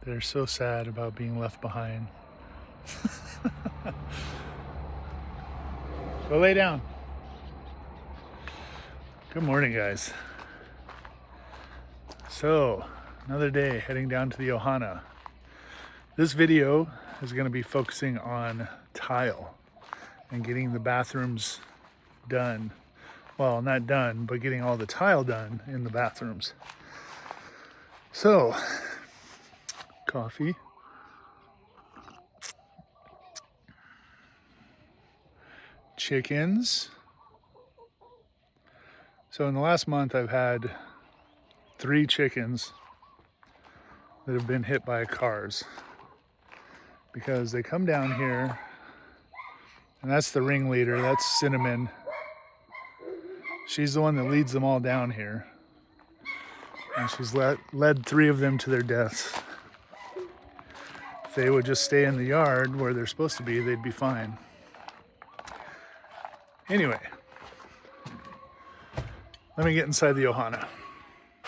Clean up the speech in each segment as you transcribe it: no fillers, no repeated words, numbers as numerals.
They're so sad about being left behind. Go lay down. Good morning, guys. So, another day heading down to the Ohana. This video is going to be focusing on tile and getting the bathrooms done. Well, not done, but getting all the tile done in the bathrooms. So, coffee. Chickens. So in the last month, I've had 3 chickens that have been hit by cars because they come down here, and that's the ringleader. That's Cinnamon. She's the one that leads them all down here, and she's led 3 of them to their deaths. If they would just stay in the yard where they're supposed to be, they'd be fine. Anyway, let me get inside the Ohana.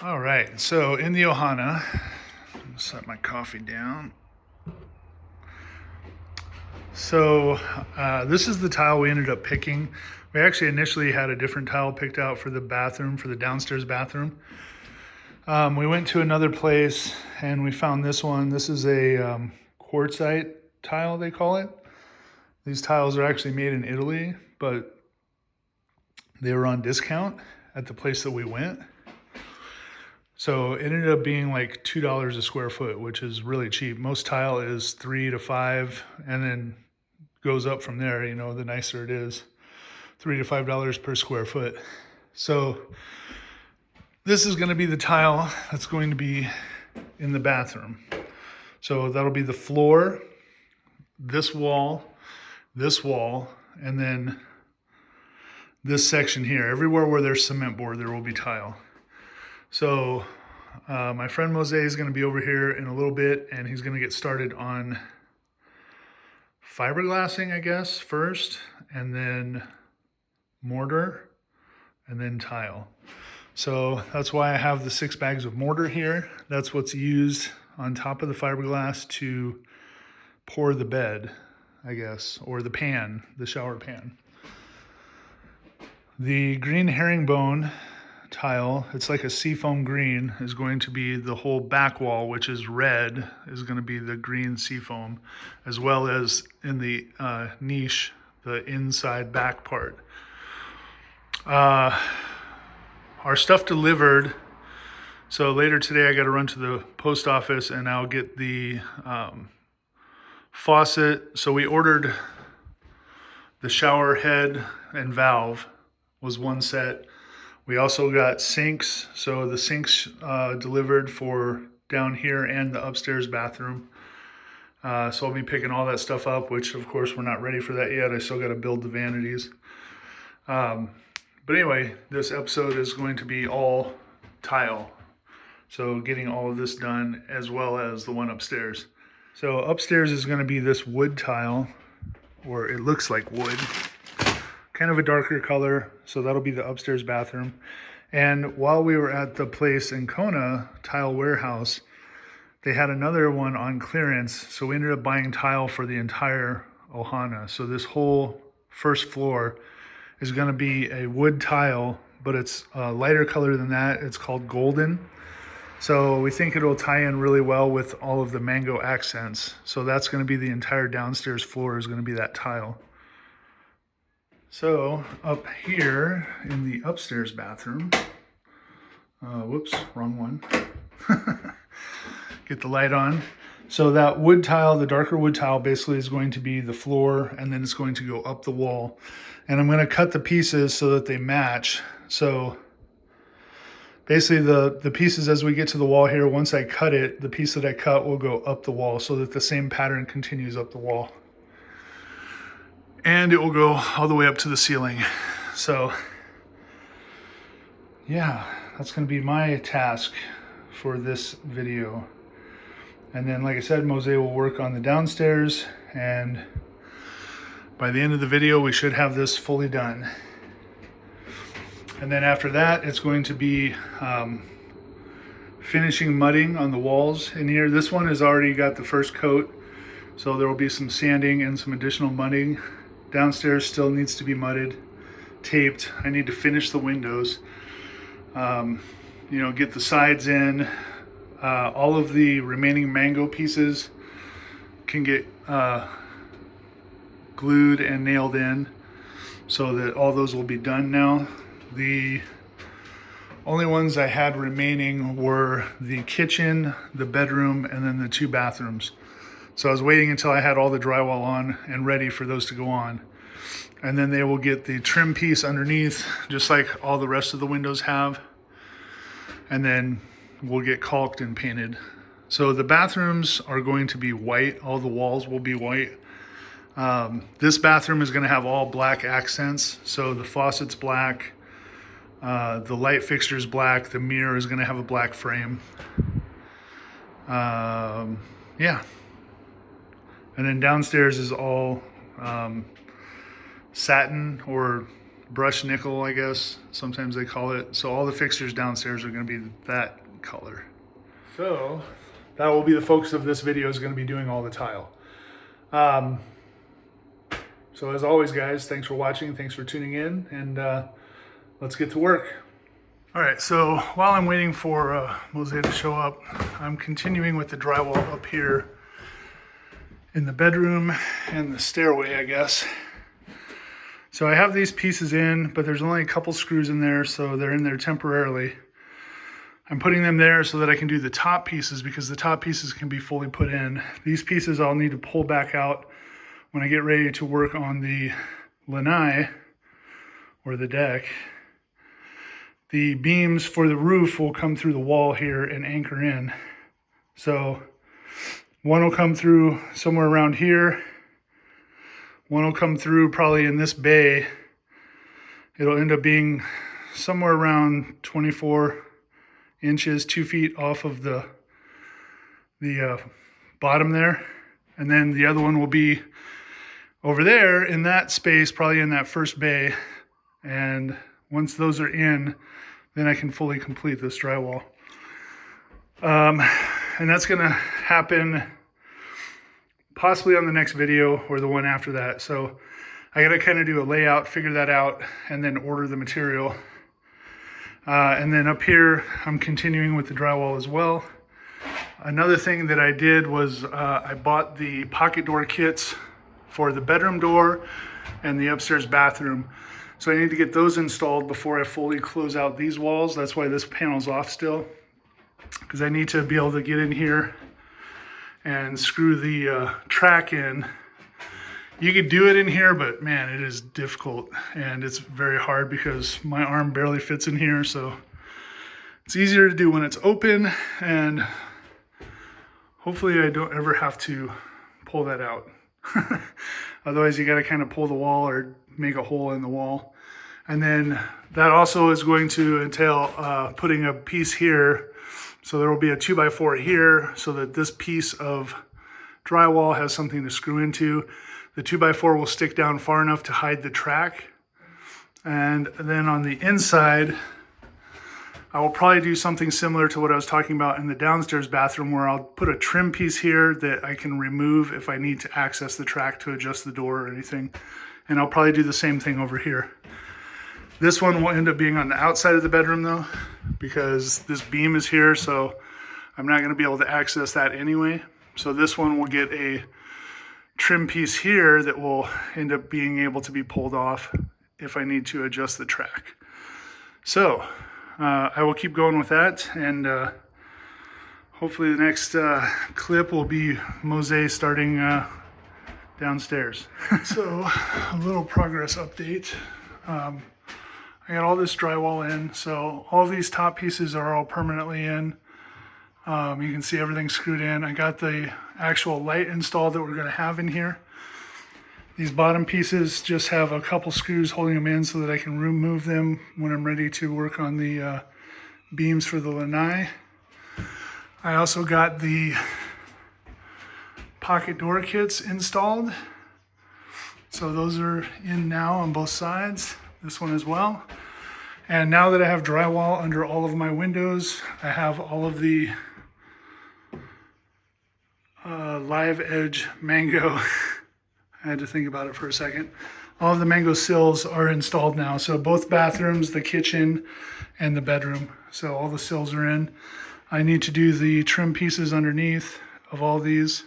All right, so in the Ohana, I'll set my coffee down. So this is the tile we ended up picking. We actually initially had a different tile picked out for the bathroom, for the downstairs bathroom. We went to another place and we found this one. This is a quartzite tile, they call it. These tiles are actually made in Italy, but they were on discount at the place that we went. So it ended up being like $2 a square foot, which is really cheap. Most tile is $3 to $5 and then goes up from there, you know, the nicer it is. $3 to $5 per square foot. So this is going to be the tile that's going to be in the bathroom. So that'll be the floor, this wall, and then this section here. Everywhere where there's cement board, there will be tile. So my friend Mose is going to be over here in a little bit, and he's going to get started on fiberglassing, I guess, first, and then mortar, and then tile. So that's why I have the 6 bags of mortar here. That's what's used on top of the fiberglass to pour the bed, I guess, or the pan, the shower pan. The green herringbone tile, it's like a seafoam green, is going to be the whole back wall, which is red, is going to be the green seafoam, as well as in the niche, the inside back part. Our stuff delivered. So later today I got to run to the post office and I'll get the faucet. So we ordered the shower head and valve was one set. We also got sinks. So the sinks delivered for down here and the upstairs bathroom. So I'll be picking all that stuff up, which of course we're not ready for that yet. I still got to build the vanities. But anyway, this episode is going to be all tile. So getting all of this done as well as the one upstairs. So upstairs is going to be this wood tile, or it looks like wood. Kind of a darker color, so that'll be the upstairs bathroom. And while we were at the place in Kona, Tile Warehouse, they had another one on clearance, so we ended up buying tile for the entire Ohana. So this whole first floor is going to be a wood tile, but it's a lighter color than that. It's called golden. So we think it'll tie in really well with all of the mango accents. So that's going to be the entire downstairs floor is going to be that tile. So up here in the upstairs bathroom, whoops, wrong one. Get the light on. So that wood tile, the darker wood tile, basically is going to be the floor, and then it's going to go up the wall. And I'm going to cut the pieces so that they match. So basically the pieces as we get to the wall here, once I cut it, the piece that I cut will go up the wall so that the same pattern continues up the wall. And it will go all the way up to the ceiling. So yeah, that's going to be my task for this video. And then, like I said, Mose will work on the downstairs, and by the end of the video, we should have this fully done. And then after that, it's going to be finishing mudding on the walls in here. This one has already got the first coat, so there will be some sanding and some additional mudding. Downstairs still needs to be mudded, taped. I need to finish the windows, get the sides in. All of the remaining mango pieces can get glued and nailed in, so that all those will be done now. The only ones I had remaining were the kitchen, the bedroom, and then the 2 bathrooms. So I was waiting until I had all the drywall on and ready for those to go on. And then they will get the trim piece underneath, just like all the rest of the windows have. And then we'll get caulked and painted. So the bathrooms are going to be white. All the walls will be white. This bathroom is going to have all black accents. So the faucet's black. The light fixture is black. The mirror is going to have a black frame. Yeah. And then downstairs is all satin or brushed nickel, I guess. Sometimes they call it. So all the fixtures downstairs are going to be that color. So that will be the focus of this video, is going to be doing all the tile. So as always, guys, thanks for watching. Thanks for tuning in, and let's get to work. All right, so while I'm waiting for Mose to show up, I'm continuing with the drywall up here in the bedroom and the stairway, I guess. So I have these pieces in, but there's only a couple screws in there, so they're in there temporarily. I'm putting them there so that I can do the top pieces, because the top pieces can be fully put in. These pieces I'll need to pull back out when I get ready to work on the lanai, or the deck. The beams for the roof will come through the wall here and anchor in. So one will come through somewhere around here. One will come through probably in this bay. It'll end up being somewhere around 24 inches, 2 feet off of the bottom there. And then the other one will be over there in that space, probably in that first bay. And once those are in, then I can fully complete this drywall. And that's gonna happen possibly on the next video or the one after that. So I gotta kind of do a layout, figure that out, and then order the material. And then up here, I'm continuing with the drywall as well. Another thing that I did was I bought the pocket door kits for the bedroom door and the upstairs bathroom. So I need to get those installed before I fully close out these walls. That's why this panel's off still, because I need to be able to get in here and screw the track in. You could do it in here, but man, it is difficult and it's very hard because my arm barely fits in here. So it's easier to do when it's open, and hopefully I don't ever have to pull that out. Otherwise you got to kind of pull the wall or make a hole in the wall. And then that also is going to entail putting a piece here. So there will be a 2x4 here so that this piece of drywall has something to screw into. The 2x4 will stick down far enough to hide the track. And then on the inside, I will probably do something similar to what I was talking about in the downstairs bathroom, where I'll put a trim piece here that I can remove if I need to access the track to adjust the door or anything. And I'll probably do the same thing over here. This one will end up being on the outside of the bedroom though, because this beam is here, so I'm not going to be able to access that anyway. So this one will get a trim piece here that will end up being able to be pulled off if I need to adjust the track. So I will keep going with that, and hopefully the next clip will be Mose starting downstairs. So a little progress update. I got all this drywall in, so all of these top pieces are all permanently in. You can see everything screwed in. I got the actual light installed that we're going to have in here. These bottom pieces just have a couple screws holding them in so that I can remove them when I'm ready to work on the beams for the lanai. I also got the pocket door kits installed. So those are in now on both sides. This one as well. And now that I have drywall under all of my windows, I have all of the live edge mango. I had to think about it for a second. All of the mango sills are installed now. So both bathrooms, the kitchen, and the bedroom. So all the sills are in. I need to do the trim pieces underneath of all these.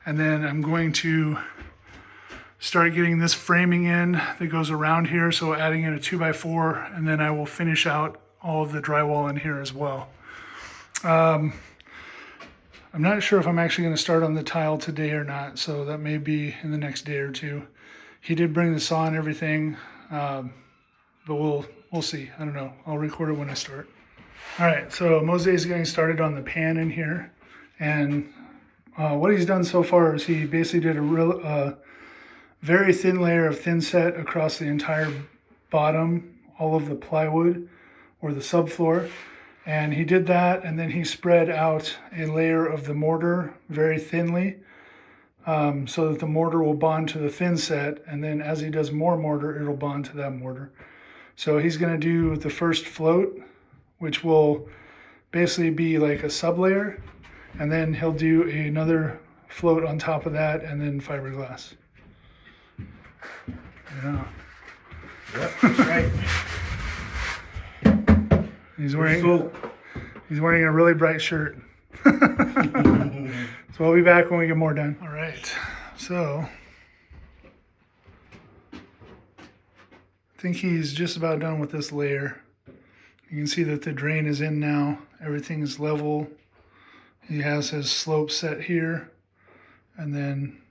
And then I'm going to start getting this framing in that goes around here. So adding in a 2x4, and then I will finish out all of the drywall in here as well. I'm not sure if I'm actually going to start on the tile today or not, so that may be in the next day or two. He did bring the saw and everything, but we'll see. I don't know. I'll record it when I start. All right, so Mose is getting started on the pan in here, and what he's done so far is he basically did a very thin layer of thin set across the entire bottom, all of the plywood or the subfloor. And he did that, and then he spread out a layer of the mortar very thinly so that the mortar will bond to the thin set, and then as he does more mortar, it'll bond to that mortar. So he's going to do the first float, which will basically be like a sublayer, and then he'll do another float on top of that, and then fiberglass. Yeah. Yep, that's right. He's wearing a really bright shirt. So we'll be back when we get more done. All right, so I think he's just about done with this layer. You can see that the drain is in now. Everything's level. He has his slope set here, and then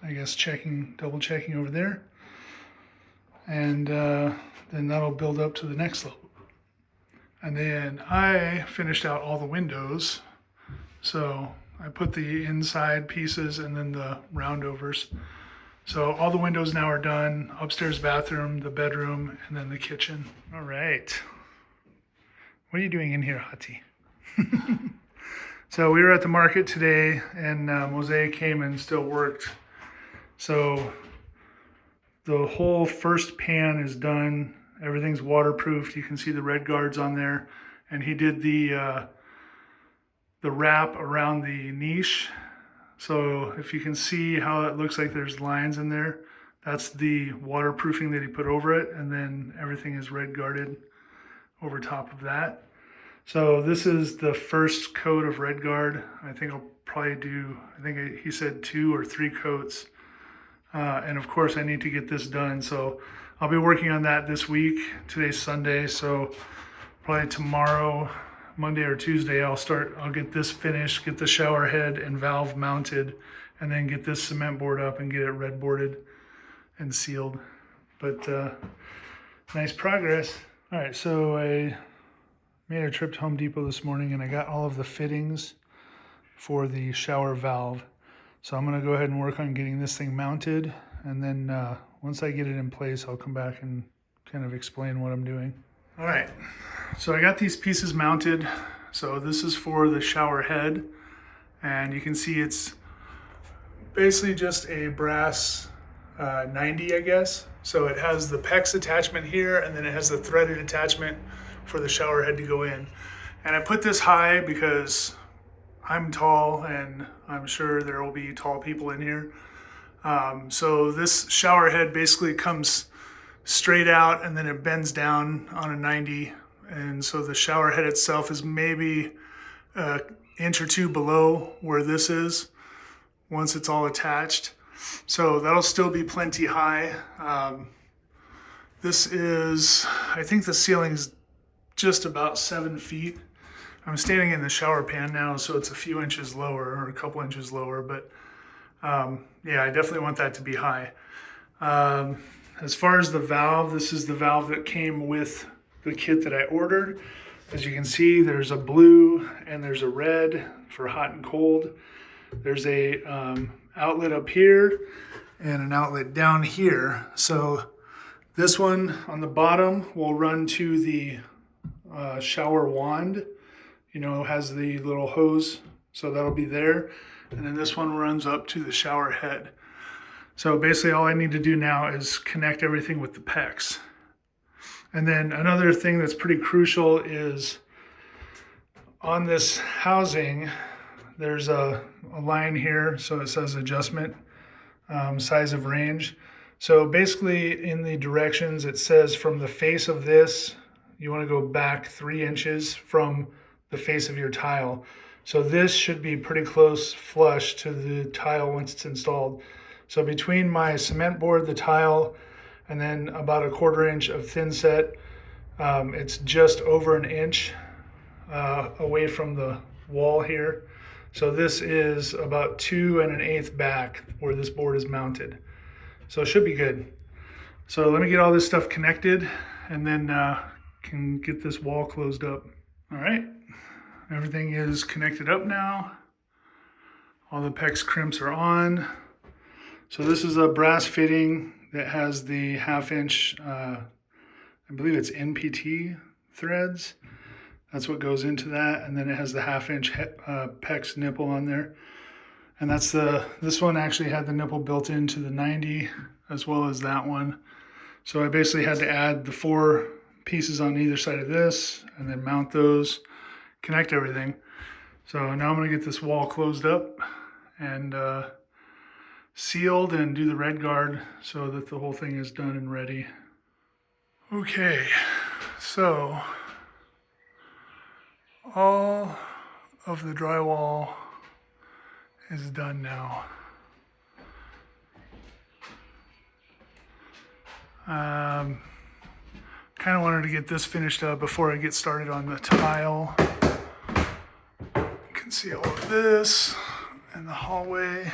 I guess double checking over there. And then that'll build up to the next slope. And then I finished out all the windows. So I put the inside pieces and then the roundovers. So all the windows now are done. Upstairs bathroom, the bedroom, and then the kitchen. All right. What are you doing in here, Hati? So we were at the market today, and Mose came and still worked. So the whole first pan is done. Everything's waterproofed. You can see the red guards on there. And he did the wrap around the niche. So if you can see how it looks like there's lines in there, that's the waterproofing that he put over it. And then everything is red guarded over top of that. So this is the first coat of red guard. I think I'll probably do, he said 2 or 3 coats. And of course I need to get this done. So I'll be working on that this week. Today's Sunday, so probably tomorrow, Monday or Tuesday, I'll get this finished, get the shower head and valve mounted, and then get this cement board up and get it red boarded and sealed. But nice progress. All right, so I made a trip to Home Depot this morning, and I got all of the fittings for the shower valve. So I'm gonna go ahead and work on getting this thing mounted, and then once I get it in place, I'll come back and kind of explain what I'm doing. All right, so I got these pieces mounted. So this is for the shower head, and you can see it's basically just a brass 90, I guess. So it has the PEX attachment here, and then it has the threaded attachment for the shower head to go in. And I put this high because I'm tall, and I'm sure there will be tall people in here. So this shower head basically comes straight out, and then it bends down on a 90. And so the shower head itself is maybe an inch or 2 below where this is once it's all attached. So that'll still be plenty high. This is, I think the ceiling's just about 7 feet. I'm standing in the shower pan now, so it's a few inches lower, or a couple inches lower, but yeah, I definitely want that to be high. As far as the valve, this is the valve that came with the kit that I ordered. As you can see, there's a blue and there's a red for hot and cold. There's a outlet up here and an outlet down here. So this one on the bottom will run to the shower wand. You know, has the little hose, so that'll be there. And then this one runs up to the shower head. So basically all I need to do now is connect everything with the PEX. And then another thing that's pretty crucial is on this housing, there's a line here, so it says adjustment, size of range. So basically in the directions, it says from the face of this, you want to go back 3 inches from the face of your tile. So this should be pretty close flush to the tile once it's installed. So between my cement board, the tile, and then about a 1/4 inch of thin set, it's just over 1 inch away from the wall here. So this is about 2 1/8 back where this board is mounted. So it should be good. So let me get all this stuff connected and then can get this wall closed up. All right, everything is connected up now. All the PEX crimps are on. So this is a brass fitting that has the 1/2 inch, I believe it's NPT threads. That's what goes into that. And then it has the 1/2 inch PEX nipple on there. And that's this one actually had the nipple built into the 90 as well as that one. So I basically had to add the 4 pieces on either side of this and then mount those, connect everything. So now I'm gonna get this wall closed up and sealed and do the red guard so that the whole thing is done and ready. Okay, so all of the drywall is done now. Kind of wanted to get this finished up before I get started on the tile. You can see all of this in the hallway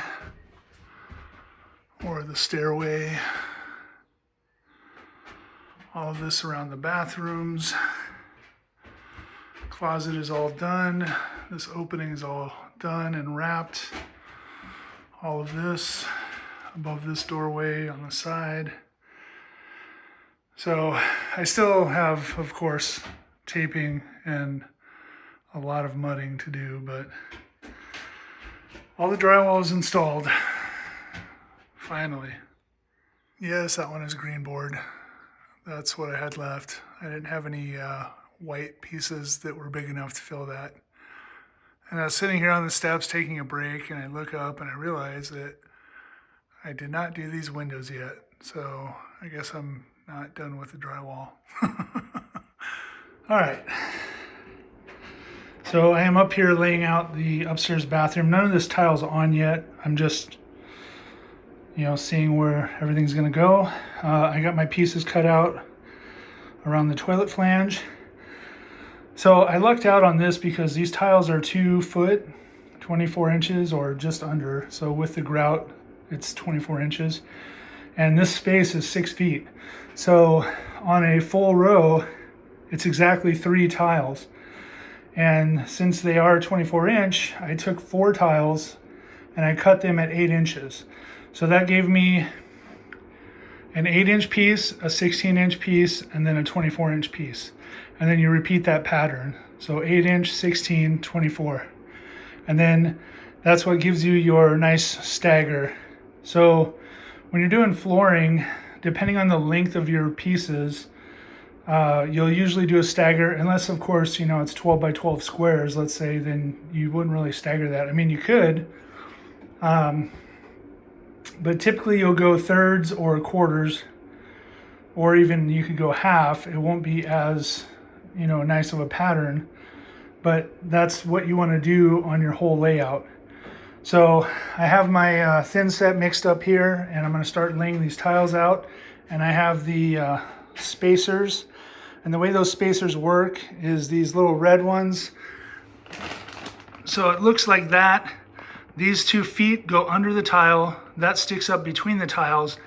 or the stairway. All of this around the bathrooms. Closet is all done. This opening is all done and wrapped. All of this above this doorway on the side. So I still have, of course, taping and a lot of mudding to do, but all the drywall is installed. Finally. Yes, that one is green board. That's what I had left. I didn't have any white pieces that were big enough to fill that. And I was sitting here on the steps taking a break, and I look up and I realize that I did not do these windows yet. So I guess I'm not done with the drywall. All right. So I am up here laying out the upstairs bathroom. None of this tile's on yet. I'm just, seeing where everything's gonna go. I got my pieces cut out around the toilet flange. So I lucked out on this because these tiles are 2 foot, 24 inches or just under. So with the grout, it's 24 inches. And this space is 6 feet. So on a full row, it's exactly 3 tiles. And since they are 24 inch, I took 4 tiles and I cut them at 8 inches. So that gave me an 8-inch piece, a 16-inch piece, and then a 24-inch piece. And then you repeat that pattern. So 8-inch, 16, 24. And then that's what gives you your nice stagger. So when you're doing flooring, depending on the length of your pieces, you'll usually do a stagger, unless of course, it's 12 by 12 squares, let's say, then you wouldn't really stagger that. I mean, you could, but typically you'll go thirds or quarters, or even you could go half. It won't be as, nice of a pattern, but that's what you want to do on your whole layout. So I have my thin set mixed up here, and I'm going to start laying these tiles out. And I have the spacers, and the way those spacers work is these little red ones. So it looks like that. These 2 feet go under the tile, that sticks up between the tiles,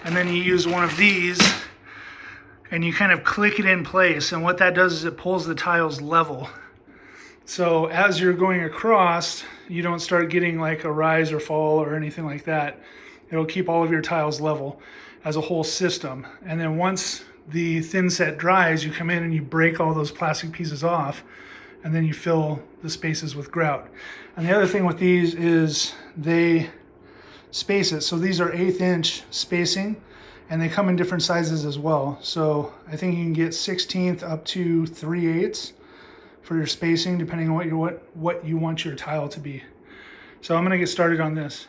and then you use one of these and you kind of click it in place, and what that does is it pulls the tiles level. So as you're going across, you don't start getting like a rise or fall or anything like that. It'll keep all of your tiles level as a whole system. And then once the thin set dries, you come in and you break all those plastic pieces off, and then you fill the spaces with grout. And the other thing with these is they space it. So these are 1/8 inch spacing, and they come in different sizes as well. So I think you can get 16th up to 3/8 for your spacing, depending on what you want your tile to be. So I'm gonna get started on this.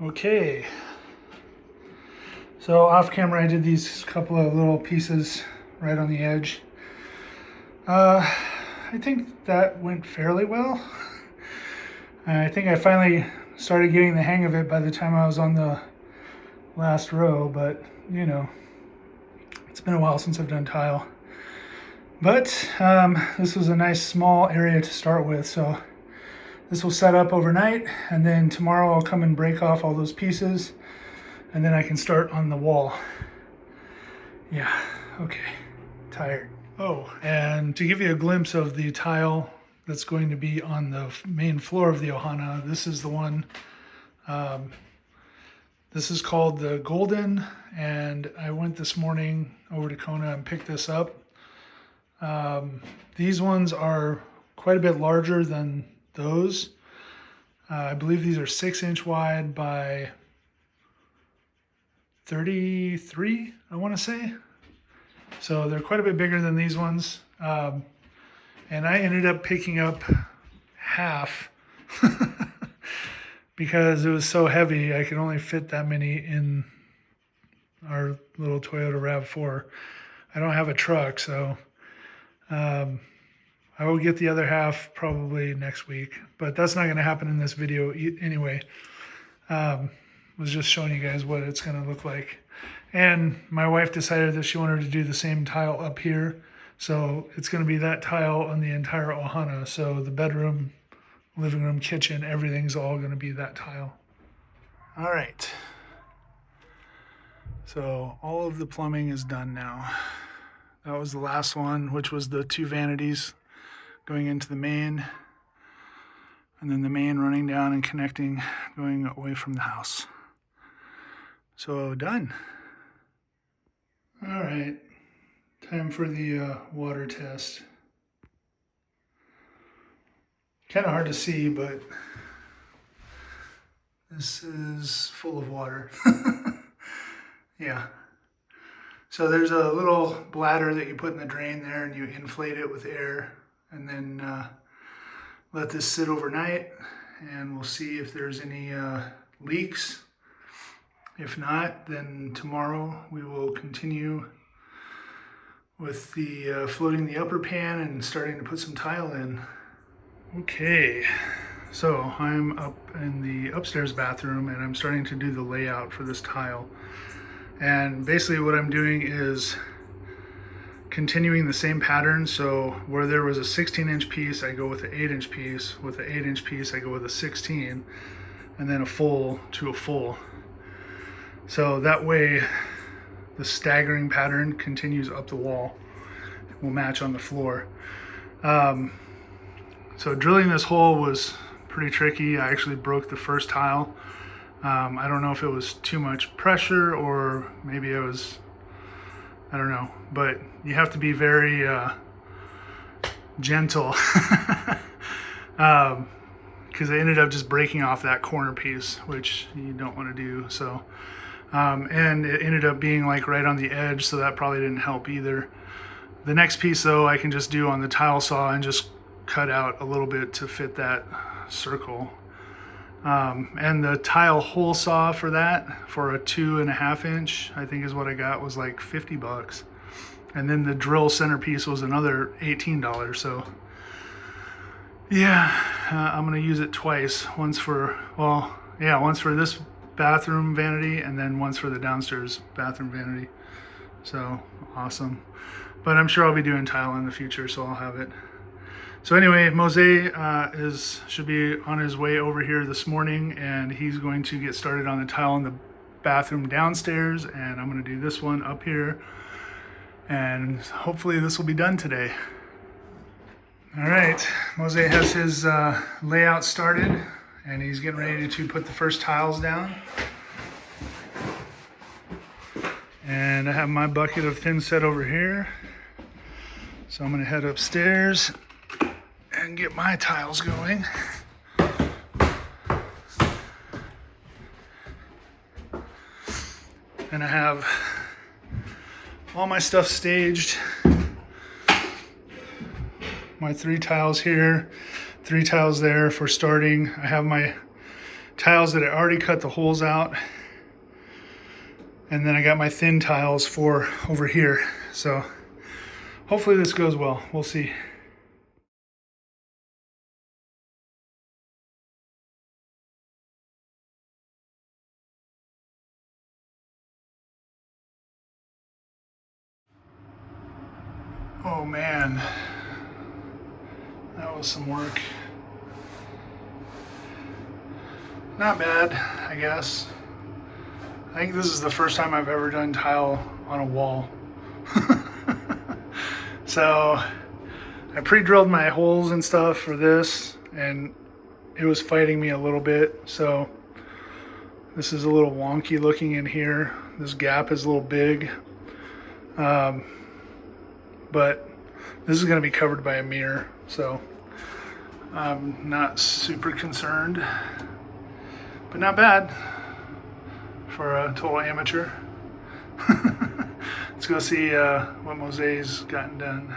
Okay, so off camera I did these couple of little pieces right on the edge. I think that went fairly well. I think I finally started getting the hang of it by the time I was on the last row, but you know, it's been a while since I've done tile. But this was a nice small area to start with, so this will set up overnight, and then tomorrow I'll come and break off all those pieces, and then I can start on the wall. Yeah, okay, tired. Oh, and to give you a glimpse of the tile that's going to be on the main floor of the Ohana, this is the one, this is called the Golden, and I went this morning over to Kona and picked this up. These ones are quite a bit larger than those. I believe these are 6-inch wide by 33, I want to say. So they're quite a bit bigger than these ones. And I ended up picking up half because it was so heavy. I could only fit that many in our little Toyota RAV4. I don't have a truck, so I will get the other half probably next week, but that's not going to happen in this video anyway. Was just showing you guys what it's going to look like. And my wife decided that she wanted to do the same tile up here, so it's going to be that tile on the entire Ohana. So the bedroom, living room, kitchen, everything's all going to be that tile. All right. So all of the plumbing is done now. That was the last one, which was the 2 vanities going into the main, and then the main running down and connecting, going away from the house. So done. All right, time for the water test. Kind of hard to see, but this is full of water. Yeah. So there's a little bladder that you put in the drain there, and you inflate it with air, and then let this sit overnight, and we'll see if there's any leaks. If not, then tomorrow we will continue with the floating the upper pan and starting to put some tile in. Okay, so I'm up in the upstairs bathroom, and I'm starting to do the layout for this tile. And basically what I'm doing is continuing the same pattern. So where there was a 16-inch piece, I go with an 8-inch piece. With an 8-inch piece, I go with a 16, and then a full to a full. So that way the staggering pattern continues up the wall. It will match on the floor. So drilling this hole was pretty tricky. I actually broke the first tile. I don't know if it was too much pressure or maybe it was, I don't know, but you have to be very gentle because I ended up just breaking off that corner piece, which you don't want to do. So, and it ended up being like right on the edge, so that probably didn't help either. The next piece though, I can just do on the tile saw and just cut out a little bit to fit that circle. And the tile hole saw for that, for a 2.5 inch, I think is what I got, was like $50. And then the drill centerpiece was another $18. So yeah, I'm gonna use it twice. Once for, well, yeah, once for this bathroom vanity and then once for the downstairs bathroom vanity. So awesome. But I'm sure I'll be doing tile in the future, so I'll have it. So anyway, Mose should be on his way over here this morning, and he's going to get started on the tile in the bathroom downstairs, and I'm going to do this one up here, and hopefully this will be done today. All right, Mose has his layout started, and he's getting ready to put the first tiles down. And I have my bucket of thin set over here. So I'm gonna head upstairs and get my tiles going. And I have all my stuff staged. My 3 tiles here, 3 tiles there for starting. I have my tiles that I already cut the holes out. And then I got my thin tiles for over here. So hopefully this goes well. We'll see. Oh man, that was some work. Not bad, I guess. I think this is the first time I've ever done tile on a wall. So I pre-drilled my holes and stuff for this, and it was fighting me a little bit. So this is a little wonky looking in here. This gap is a little big. But this is going to be covered by a mirror, so I'm not super concerned, but not bad for a total amateur. Let's go see what Mose's gotten done.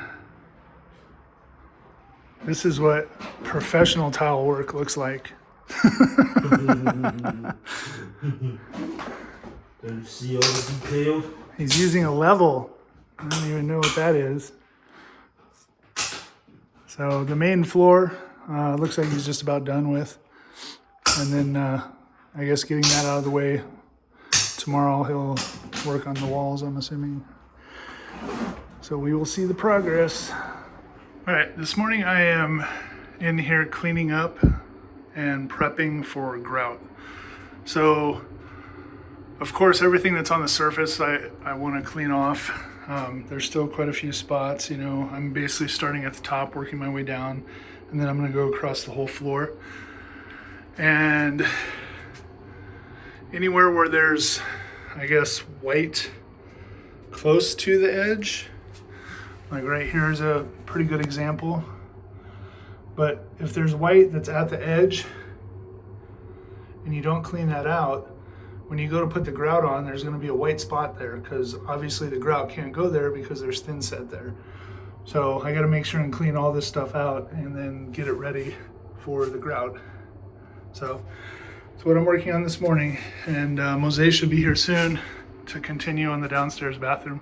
This is what professional tile work looks like. Don't you see all the detail? He's using a level. I don't even know what that is. So the main floor looks like he's just about done with. And then I guess getting that out of the way. Tomorrow he'll work on the walls, I'm assuming. So we will see the progress. All right, this morning I am in here cleaning up and prepping for grout. So of course everything that's on the surface I want to clean off. There's still quite a few spots, you know. I'm basically starting at the top, working my way down, and then I'm going to go across the whole floor. And anywhere where there's, I guess, white close to the edge, like right here is a pretty good example. But if there's white that's at the edge and you don't clean that out, when you go to put the grout on, there's going to be a white spot there because obviously the grout can't go there because there's thin set there. So I got to make sure and clean all this stuff out and then get it ready for the grout. So that's what I'm working on this morning, and Mose should be here soon to continue on the downstairs bathroom.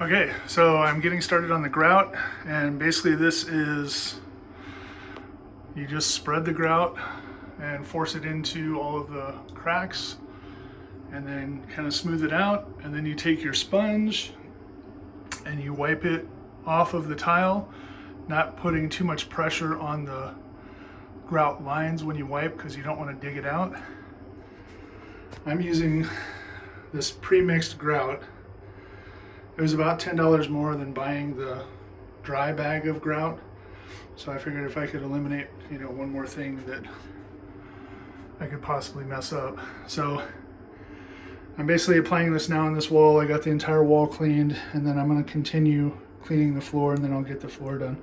Okay, so I'm getting started on the grout, and basically this is, you just spread the grout and force it into all of the cracks and then kind of smooth it out, and then you take your sponge and you wipe it off of the tile, not putting too much pressure on the grout lines when you wipe because you don't want to dig it out. I'm using this pre-mixed grout. It was about $10 more than buying the dry bag of grout, so I figured if I could eliminate, you know, one more thing that I could possibly mess up. So I'm basically applying this now on this wall. I got the entire wall cleaned, and then I'm going to continue cleaning the floor, and then I'll get the floor done.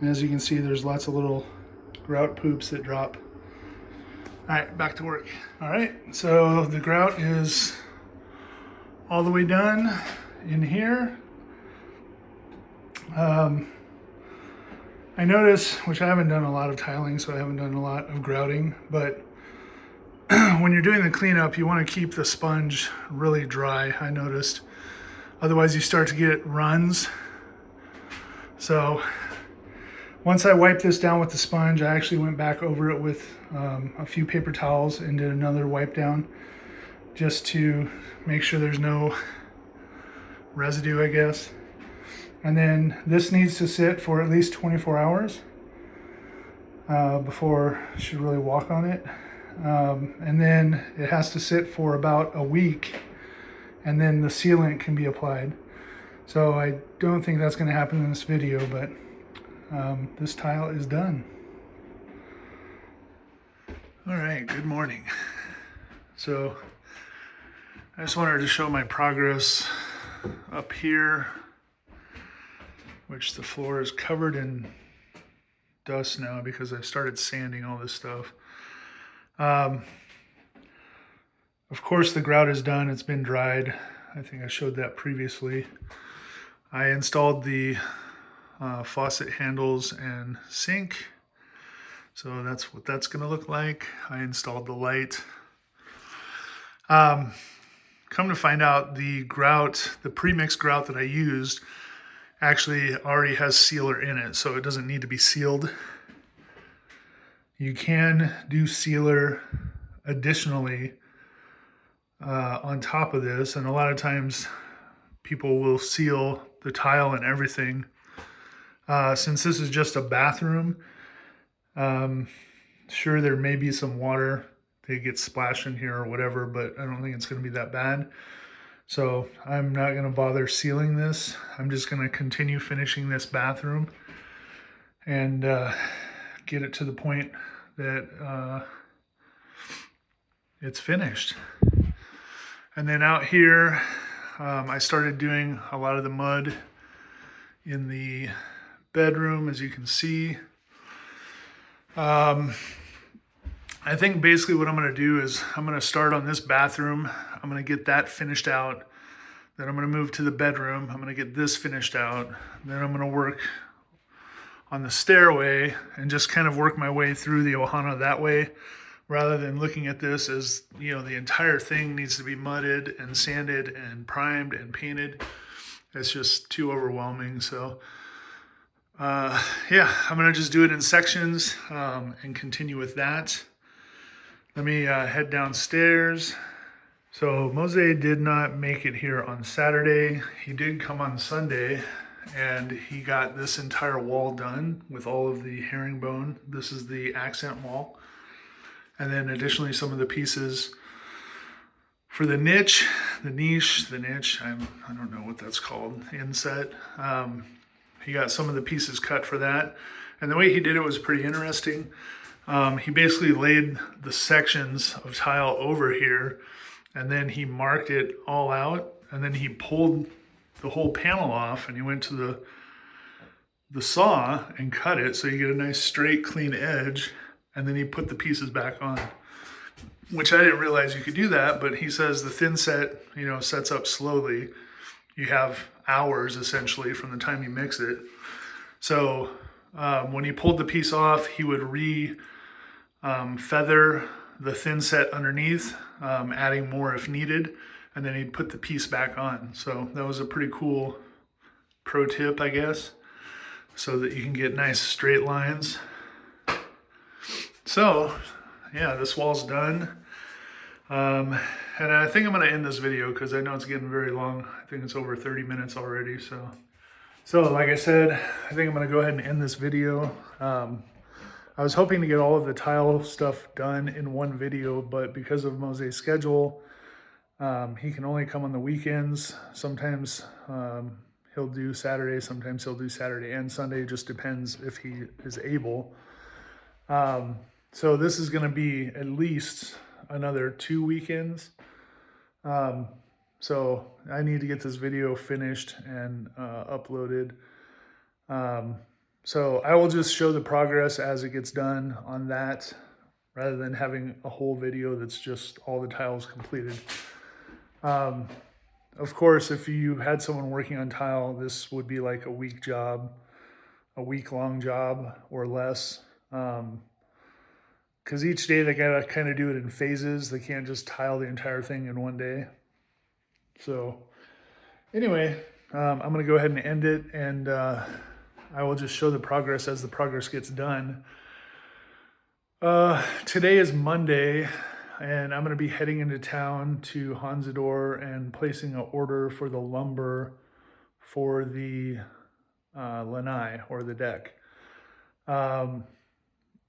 And as you can see, there's lots of little grout poops that drop. All right, back to work. All right, so the grout is all the way done in here. I notice, which I haven't done a lot of tiling, so I haven't done a lot of grouting, but when you're doing the cleanup, you want to keep the sponge really dry, I noticed. Otherwise you start to get runs. So once I wiped this down with the sponge, I actually went back over it with a few paper towels and did another wipe down just to make sure there's no residue, I guess. And then this needs to sit for at least 24 hours before I should really walk on it. And then it has to sit for about a week, and then the sealant can be applied. So I don't think that's going to happen in this video, but this tile is done. All right, good morning. So I just wanted to show my progress up here. which the floor is covered in dust now because I started sanding all this stuff. Of course, the grout is done. It's been dried. I think I showed that previously. I installed the faucet handles and sink. So that's what that's going to look like. I installed the light. Come to find out, the grout, the pre-mixed grout that I used, actually already has sealer in it, so it doesn't need to be sealed. You can do sealer additionally on top of this, and a lot of times people will seal the tile and everything. Since this is just a bathroom, sure, there may be some water that gets splashed in here or whatever, but I don't think it's going to be that bad. So I'm not going to bother sealing this. I'm just going to continue finishing this bathroom and get it to the point that it's finished. And then out here, I started doing a lot of the mud in the bedroom, as you can see. I think basically what I'm going to do is I'm going to start on this bathroom. I'm going to get that finished out. Then I'm going to move to the bedroom. I'm going to get this finished out. Then I'm going to work on the stairway and just kind of work my way through the Ohana that way, rather than looking at this as, you know, the entire thing needs to be mudded and sanded and primed and painted. It's just too overwhelming. So yeah, I'm going to just do it in sections and continue with that. Let me head downstairs. So Mose did not make it here on Saturday. He did come on Sunday, and he got this entire wall done with all of the herringbone. This is the accent wall. And then additionally some of the pieces for the niche, I don't know what that's called, inset. He got some of the pieces cut for that. And the way he did it was pretty interesting. He basically laid the sections of tile over here, and then he marked it all out, and then he pulled the whole panel off, and he went to the saw and cut it so you get a nice straight clean edge, and then he put the pieces back on, which I didn't realize you could do that. But he says the thin set, you know, sets up slowly. You have hours essentially from the time you mix it. So when he pulled the piece off, he would feather the thin set underneath, adding more if needed, and then he'd put the piece back on. So that was a pretty cool pro tip, I guess, so that you can get nice straight lines. So yeah, this wall's done. And I think I'm going to end this video because I know it's getting very long. I think it's over 30 minutes already. So like I said, I think I'm going to go ahead and end this video. I was hoping to get all of the tile stuff done in one video, but because of Mose's schedule, he can only come on the weekends. Sometimes he'll do Saturday, sometimes he'll do Saturday and Sunday. It just depends if he is able. So this is going to be at least another 2 weekends. So I need to get this video finished and uploaded. So I will just show the progress as it gets done on that, rather than having a whole video that's just all the tiles completed. Of course, if you had someone working on tile, this would be like a week job, a week-long job or less. Because each day they gotta kind of do it in phases. They can't just tile the entire thing in one day. So anyway, I'm gonna go ahead and end it, and I will just show the progress as the progress gets done. Today is Monday, and I'm gonna be heading into town to Hansador and placing an order for the lumber for the lanai, or the deck.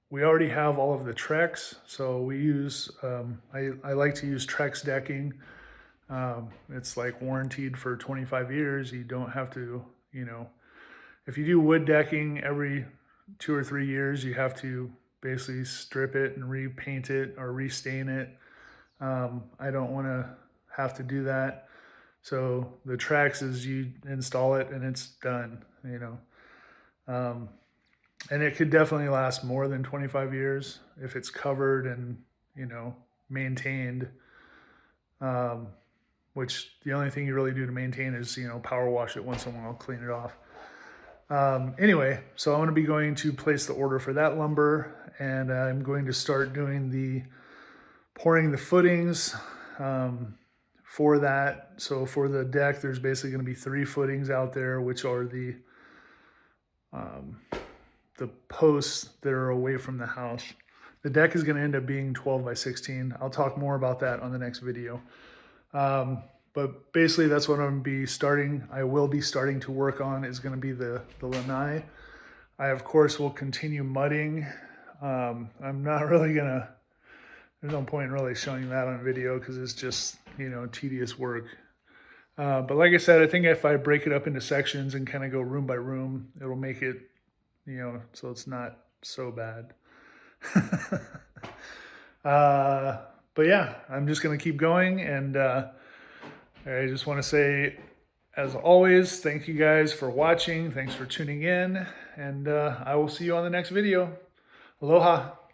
We already have all of the Trex, so we use, I like to use Trex decking. It's like warranted for 25 years. You don't have to, you know, if you do wood decking every 2 or 3 years, you have to basically strip it and repaint it or restain it. I don't want to have to do that. So the Trex is you install it and it's done. you know. And it could definitely last more than 25 years if it's covered and, you know, maintained. Which the only thing you really do to maintain is, you know, power wash it once in a while, clean it off. Anyway, so I'm going to be going to place the order for that lumber, and I'm going to start doing the pouring the footings for that. So for the deck, there's basically going to be 3 footings out there, which are the posts that are away from the house. The deck is going to end up being 12 by 16. I'll talk more about that on the next video. But basically that's what I'm going to be starting. I will be starting to work on is going to be the lanai. I, of course, will continue mudding. I'm not really going to, there's no point in really showing that on video because it's just, you know, tedious work. But like I said, I think if I break it up into sections and kind of go room by room, it'll make it, you know, so it's not so bad. But yeah, I'm just going to keep going. And I just want to say, as always, thank you guys for watching. Thanks for tuning in. And I will see you on the next video. Aloha.